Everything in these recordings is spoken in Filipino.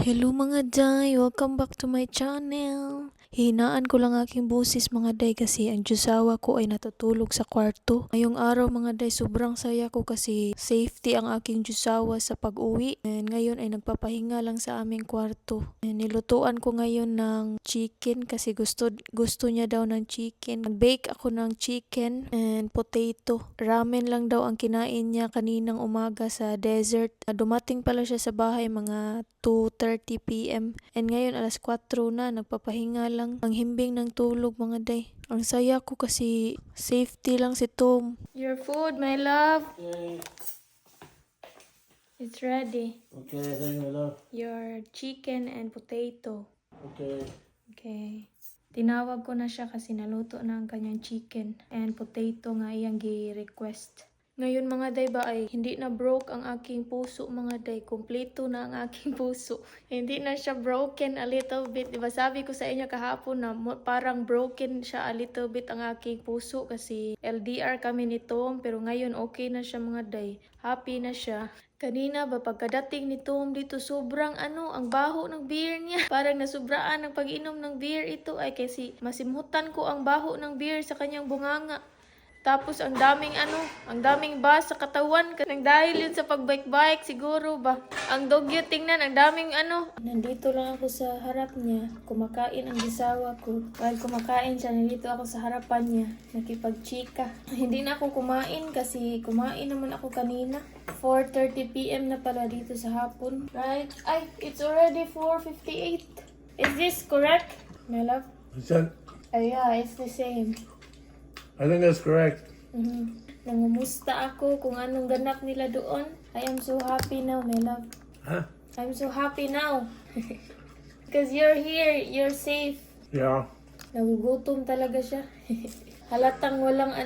Hello mga day! Welcome back to my channel! Hinaan ko lang aking busis mga day kasi ang jusawa ko ay natutulog sa kwarto. Ngayong araw mga day sobrang saya ko kasi safety ang aking jusawa sa pag-uwi. And ngayon ay nagpapahinga lang sa aming kwarto. And nilutuan ko ngayon ng chicken kasi gusto niya daw ng chicken. Nag-bake ako ng chicken and potato. Ramen lang daw ang kinain niya kaninang umaga sa desert. Dumating pala siya sa bahay mga 2:30 p.m. And ngayon alas 4 na, nagpapahinga lang. Ang himbing ng tulog mga day. Ang saya ko kasi safety lang si Tom. Your food, my love. Okay, It's ready. okay, thank you, love. Your chicken and potato. Okay. Okay. Tinawag ko na siya kasi naluto na ang kanyang chicken and potato nga iyang gi-request. Ngayon mga day ba ay hindi na broke ang aking puso mga day. Kompleto na ang aking puso. Hindi na siya broken a little bit. Diba sabi ko sa inyo kahapon na parang broken siya a little bit ang aking puso kasi LDR kami ni Tom. Pero ngayon okay na siya mga day. Happy na siya. Kanina ba pagkadating ni Tom dito sobrang ang baho ng beer niya. Parang nasubraan ng pag-inom ng beer ito ay kasi masimutan ko ang baho ng beer sa kanyang bunganga. Tapos ang daming bas sa katawan. Nang dahil yun sa pagbike-bike siguro ba. Ang dogyo tingnan, ang daming Nandito lang ako sa harap niya. Kumakain ang gisawa ko. While kumakain siya, nandito ako sa harapan niya. Nakipagchika. Hindi na ako kumain kasi kumain naman ako kanina. 4:30 p.m. na pala dito sa hapon. Right? Ay, it's already 4:58. Is this correct, my love? Is that, Yeah, it's the same. I think that's correct. Nangumusta ako kung anong ganap nila doon. I am so happy now, my love. Huh? I'm so happy now. Because you're here, you're safe. Yeah. Nagugutom talaga siya. Halatang walang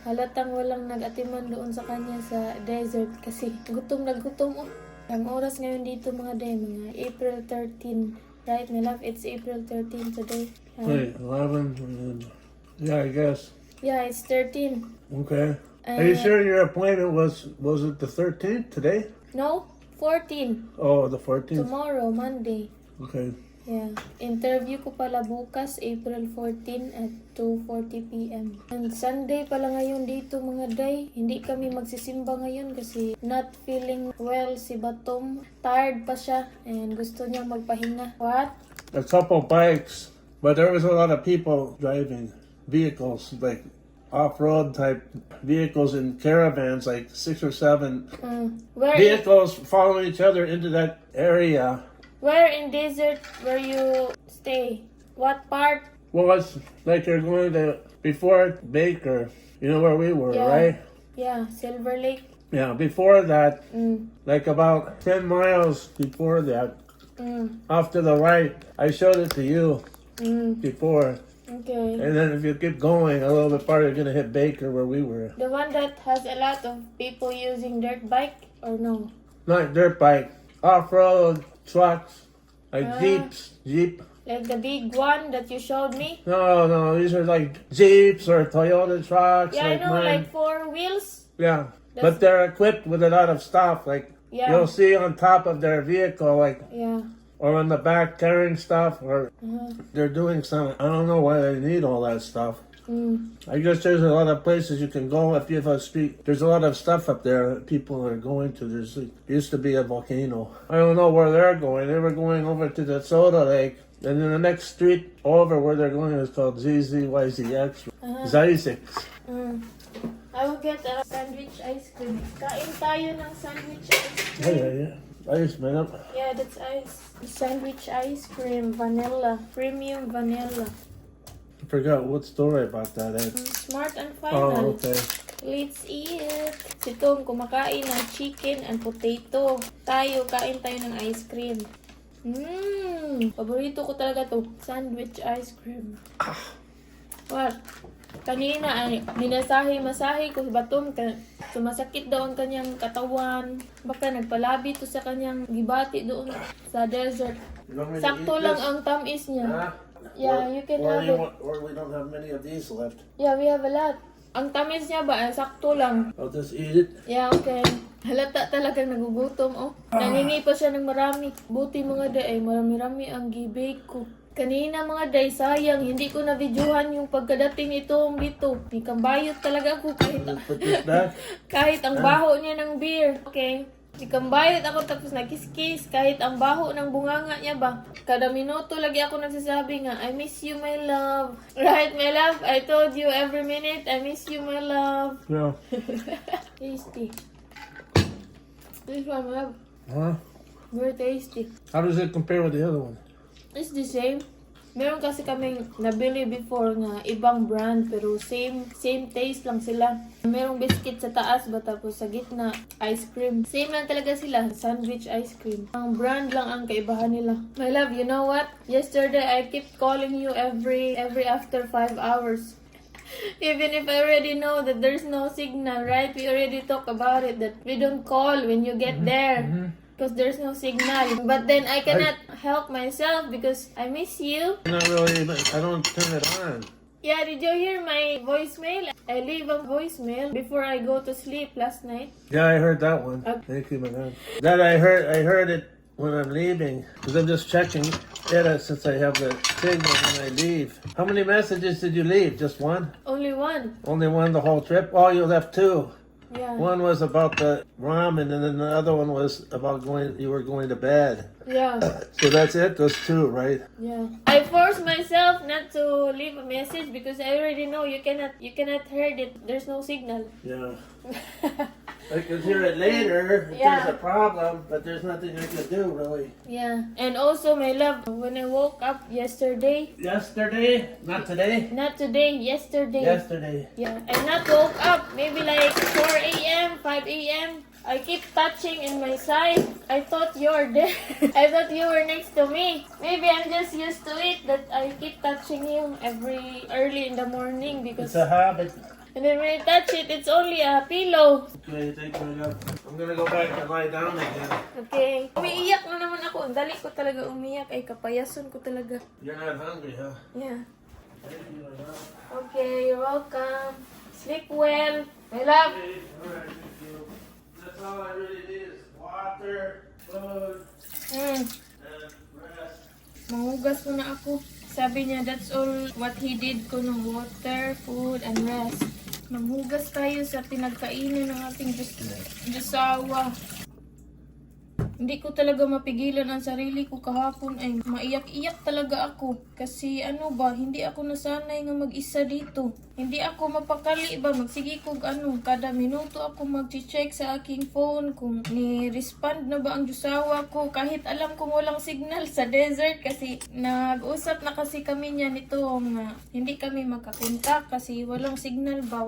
halatang walang nag-atiman doon sa kanya sa desert kasi gutom na gutom. Ang oras ngayon dito mga day, mga April 13. Right, my love? It's April 13 today. Wait, 11? Yeah, I guess. Yeah, it's 13. Okay. Are you sure your appointment was it the 13th today? No, 14. Oh, the 14th? Tomorrow, Monday. Okay. Yeah. Interview ko pala bukas, April 14 at 2:40 p.m. And Sunday pala ngayon dito mga day. Hindi kami magsisimba ngayon kasi not feeling well si Batom. Tired pa siya and gusto niya magpahinga. What? A couple bikes, but there was a lot of people driving vehicles, like off-road type vehicles and caravans, like 6 or 7 Where vehicles following each other into that area. where in desert where you stay? What part? Well, it's like you're going to, before Baker, you know where we were, Yeah. right? Yeah, Silver Lake. Yeah, before that, Mm. like about 10 miles before that, Mm. off to the right, I showed it to you Mm. before. Okay. And then if you keep going a little bit farther, you're going to hit Baker where we were. The one that has a lot of people using dirt bike or no? Not dirt bike, off-road trucks, like Ah. Jeep. Like the big one that you showed me? No, these are like Jeeps or Toyota trucks. Yeah, I like know, mine. like 4 wheels. Yeah, That's- but they're equipped with a lot of stuff. Like Yeah. you'll see on top of their vehicle, like Yeah. or on the back carrying stuff, or Uh-huh. they're doing some. I don't know why they need all that stuff. Mm. I guess there's a lot of places you can go if you have a street. There's a lot of stuff up there that people are going to. There's used to be a volcano. I don't know where they're going. They were going over to the Soda Lake, and then the next street over where they're going is called ZZYZX, Zizix. Mm. I will get a sandwich ice cream. Kain tayo ng sandwich ice cream. Yeah. Ice, man. Yeah, that's ice. Sandwich ice cream, vanilla. Premium vanilla. I forgot what story about that. Smart and final. Oh, okay. Let's eat. Si Tom kumakain ng chicken and potato. Tayo, kain tayo ng ice cream. Paborito ko talaga to. Sandwich ice cream. What? Kanina ay minasahe-masahe ko si Batom. Sumasakit daw ang kanyang katawan. Baka nagpalabi to sa kanyang gibati doon sa desert. Sakto lang ang tamis niya. Yeah, you can have it. Or we don't have many of these left. Yeah, we have a lot. Ang tamis niya ba? Sakto lang. I'll just eat it. Yeah, okay. Halata talagang nagugutom, oh. Nangingi pa siya ng marami. Buti mga day, ay marami-rami ang gibake ko. Kanina mga day, sayang, hindi ko na-videohan yung pagkadating nito dito. May kambayot talaga ako Put this back. kahit ang baho niya ng beer. Okay. Ikambayot ako tapos nagkiskis kahit ang baho ng bunganga niya ba. Kada minuto lagi ako nagsasabi nga, I miss you my love. Right my love? I told you every minute, I miss you my love. Yeah. Tasty. This one, my love. Huh? Very tasty. How does it compare with the other one? It's the same. Meron kasi kaming nabili before nga ibang brand pero same taste lang sila. Merong biscuit sa taas ba tapos sa gitna ice cream. Same lang talaga sila, sandwich ice cream. Ang brand lang ang kaibahan nila. My love, you know what? Yesterday I kept calling you every after 5 hours. Even if I already know that there's no signal, right? We already talked about it that we don't call when you get there. Because there's no signal. But then I cannot help myself because I miss you. Not really. I don't turn it on. Yeah, did you hear my voicemail? I leave a voicemail before I go to sleep last night. Yeah, I heard that one. Okay. Thank you, my God. That I heard it when I'm leaving because I'm just checking it since I have the signal when I leave. How many messages did you leave? Just one? Only one. Only one the whole trip? Oh, you left two. Yeah. One was about the ramen, and then the other one was about you were going to bed. Yeah. So that's it? Those two, right? Yeah. I forced myself not to leave a message because I already know you cannot hear it. There's no signal. Yeah. I could hear it later if Yeah. there's a problem, but there's nothing I can do, really. Yeah. And also, my love, when I woke up yesterday, Yesterday? Not today? not today, yesterday. Yesterday. Yeah. I not woke up, maybe like 4 a.m., 5 a.m. I keep touching in my side. I thought you were there. I thought you were next to me. Maybe I'm just used to it that I keep touching you every early in the morning because... It's a habit. And then when I touch it, it's only a pillow. Okay, thank you, love. I'm gonna go back and lie down again. Okay. Umiiyak na naman ako. Ang dali ko talaga umiyak. Ay, kapayason ko talaga. You're not hungry, huh? Yeah. Thank you, my love. Okay, you're welcome. Sleep well. My love. Okay, alright, thank you. That's all I really need is water, food, Mm. and rest. Mangugas muna ako. Sabi niya, that's all what he did ko ng water, food, and rest. Manghugas tayo sa pinagkainan ng ating Diyosawa. Hindi ko talaga mapigilan ang sarili ko kahapon ay maiyak-iyak talaga ako. Kasi ano ba, hindi ako nasanay nga mag-isa dito. Hindi ako mapakali ba, magsige ko kada minuto ako mag-check sa aking phone kung ni-respond na ba ang Diyosawa ko. Kahit alam kong walang signal sa desert kasi nag-usap na kasi kami niya nito nga hindi kami magkakontak kasi walang signal ba.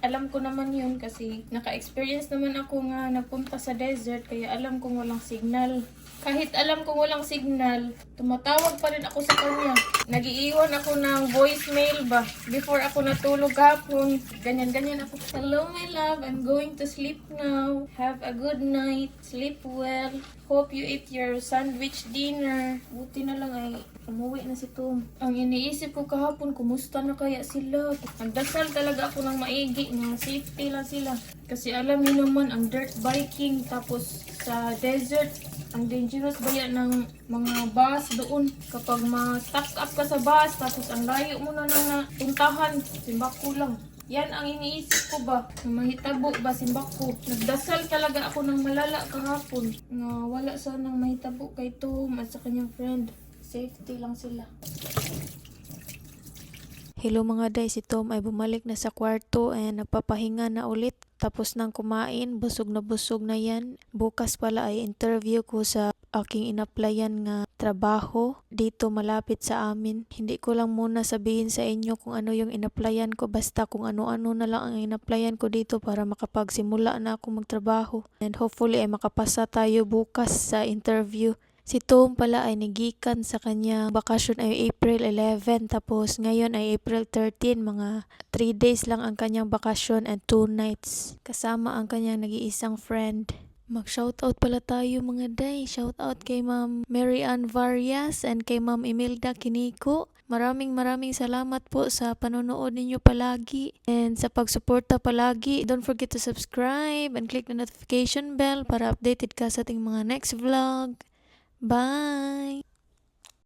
Alam ko naman yun kasi naka-experience naman ako nga napunta sa desert kaya alam kong walang signal. Kahit alam kong walang signal, tumatawag pa rin ako sa kanya. Nagiiwan ako ng voicemail ba before ako natulog hapon. Ganyan ako. Hello my love, I'm going to sleep now. Have a good night. Sleep well. Hope you eat your sandwich dinner. Buti na lang ay umuwi na si Tom. Ang iniisip ko kahapon, kumusta na kaya sila? Nagdasal talaga ako ng maigi na safety lang sila. Kasi alam niyo naman ang dirt biking tapos sa desert, ang dangerous ba yan ng mga bus doon kapag ma-stuck up ka sa bus tapos ang layo mo na puntahan, simbako lang. Yan ang iniisip ko ba, na mahitabo ba simbako. Nagdasal talaga ako ng malala kahapon na wala sanang mahitabo kay Tom at sa kanyang friend. Safety lang sila. Hello mga day, si Tom ay bumalik na sa kwarto and nagpapahinga na ulit. Tapos nang kumain, busog na yan. Bukas pala ay interview ko sa aking inaplayan nga trabaho dito malapit sa amin. Hindi ko lang muna sabihin sa inyo kung ano yung inaplayan ko, basta kung ano-ano na lang ang inaplayan ko dito para makapagsimula na ako magtrabaho. And hopefully ay makapasa tayo bukas sa interview. Si Tom pala ay nagikan sa kanya bakasyon ay April 11 tapos ngayon ay April 13, mga 3 days lang ang kanyang bakasyon and 2 nights kasama ang kanyang nag-iisang friend. Mag-shoutout pala tayo mga day. Shoutout kay Ma'am Mary Ann Varias and kay Ma'am Imelda Kiniko. Maraming salamat po sa panonood ninyo palagi and sa pagsuporta palagi. Don't forget to subscribe and click the notification bell para updated ka sa ating mga next vlog. Bye!